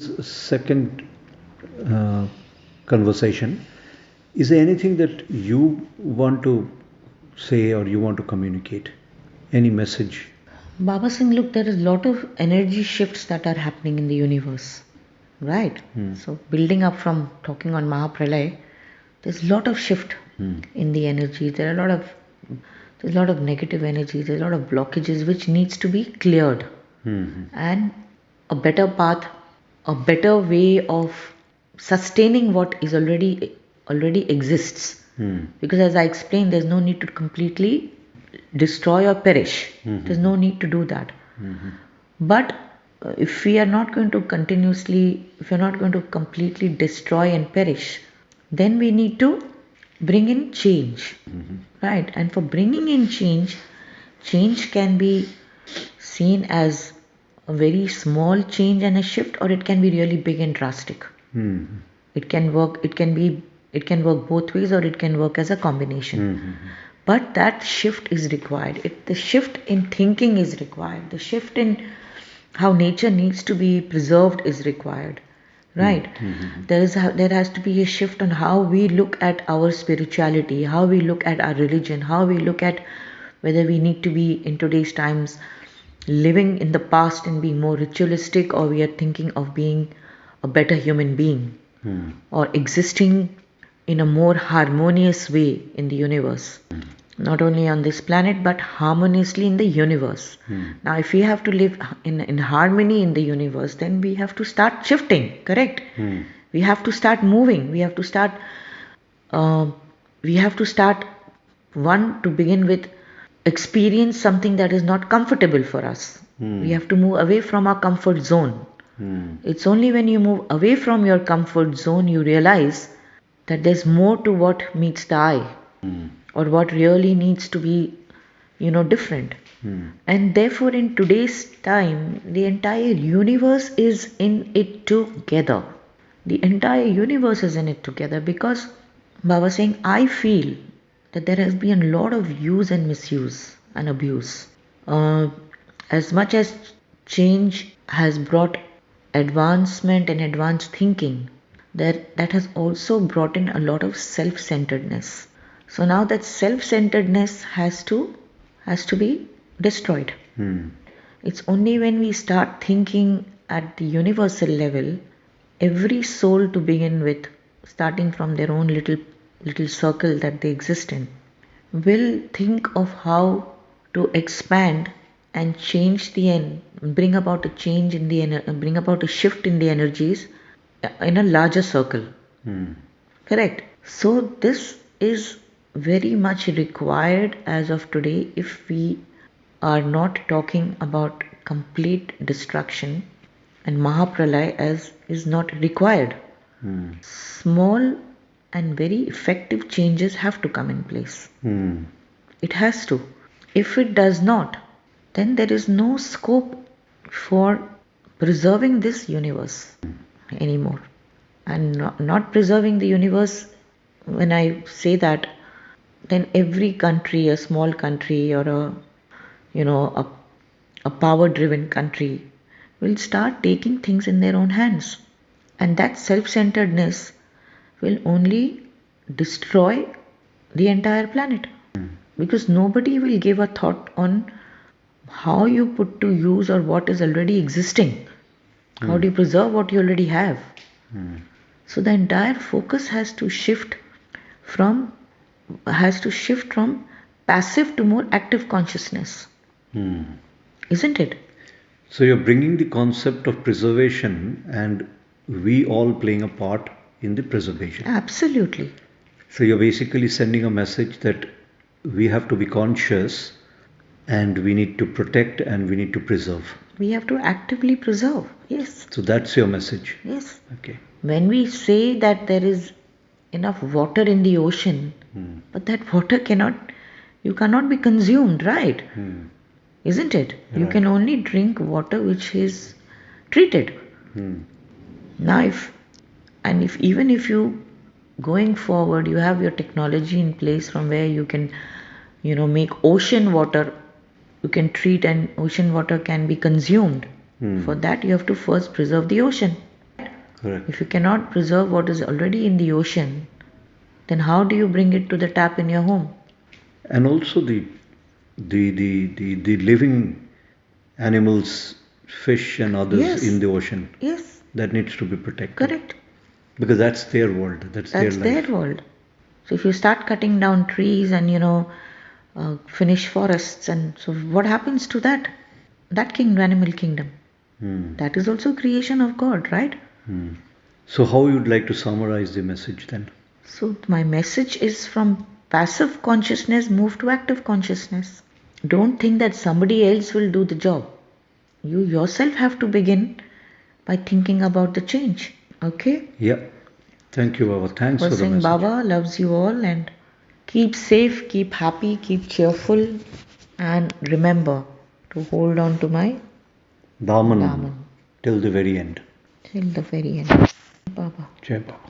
Second uh, conversation. Is there anything that you want to say or you want to communicate? Any message? Baba Singh, look, there is a lot of energy shifts that are happening in the universe, right? So, building up from talking on Mahapralay, there's a lot of shift in the energy. There's a lot of negative energy. There's a lot of blockages which needs to be cleared, and a better path, a better way of sustaining what is already exists. Because as I explained, there's no need to completely destroy or perish. There's no need to do that. But if we are not going to continuously, if we're not going to completely destroy and perish, then we need to bring in change, right? And for bringing in change, change can be seen as a very small change and a shift, or it can be really big and drastic. It can work. It can work both ways, or it can work as a combination. But that shift is required. The shift in thinking is required. The shift in how nature needs to be preserved is required, right? There has to be a shift on how we look at our spirituality, how we look at our religion, how we look at whether we need to be in today's times living in the past and being more ritualistic, or we are thinking of being a better human being, or existing in a more harmonious way in the universe, not only on this planet but harmoniously in the universe. Now, if we have to live in harmony in the universe, then we have to start shifting, correct? We have to start moving. Uh, we have to start, one, to begin with, experience something that is not comfortable for us. We have to move away from our comfort zone. It's only when you move away from your comfort zone you realize that there's more to what meets the eye, or what really needs to be, different. And therefore, in today's time, the entire universe is in it together. The entire universe is in it together, because Baba saying, I feel that there has been a lot of use and misuse and abuse. As much as change has brought advancement and advanced thinking, that has also brought in a lot of self-centeredness. So now that self-centeredness has to be destroyed. It's only when we start thinking at the universal level, every soul to begin with, starting from their own little circle that they exist in, will think of how to expand and change bring about a change in bring about a shift in the energies in a larger circle. Correct. So this is very much required as of today, if we are not talking about complete destruction, and Mahapralay as is not required. Small and very effective changes have to come in place. It has to. If it does not, then there is no scope for preserving this universe anymore. And not preserving the universe, when I say that, then every country, a small country, or a power driven country, will start taking things in their own hands. And that self centeredness will only destroy the entire planet, because nobody will give a thought on how you put to use or what is already existing. How do you preserve what you already have? So the entire focus has to shift from passive to more active consciousness. Isn't it? So you're bringing the concept of preservation and we all playing a part in the preservation. Absolutely. So you're basically sending a message that we have to be conscious and we need to protect and we need to preserve. We have to actively preserve. Yes. So that's your message. Yes. Okay. When we say that there is enough water in the ocean, but that water cannot be consumed, right? Isn't it? You can only drink water which is treated. Now, even if you, going forward, you have your technology in place from where you can, make ocean water, you can treat, and ocean water can be consumed. For that, you have to first preserve the ocean. Correct. If you cannot preserve what is already in the ocean, then how do you bring it to the tap in your home? And also the living animals, fish and others Yes. in the ocean, Yes, that needs to be protected. correct. Because that's their world, that's their That's life. their world. So if you start cutting down trees and finish forests, and so what happens to that? That animal kingdom. Hmm. That is also creation of God, right? Hmm. So how you'd like to summarize the message then? So my message is from passive consciousness move to active consciousness. Don't think that somebody else will do the job. You yourself have to begin by thinking about the change. Okay? Yeah. Thank you, Baba. Thanks for First the thing, message. Baba loves you all, and keep safe, keep happy, keep cheerful, and remember to hold on to my Daman Daman till the very end. till the very end. Baba. Jai Baba.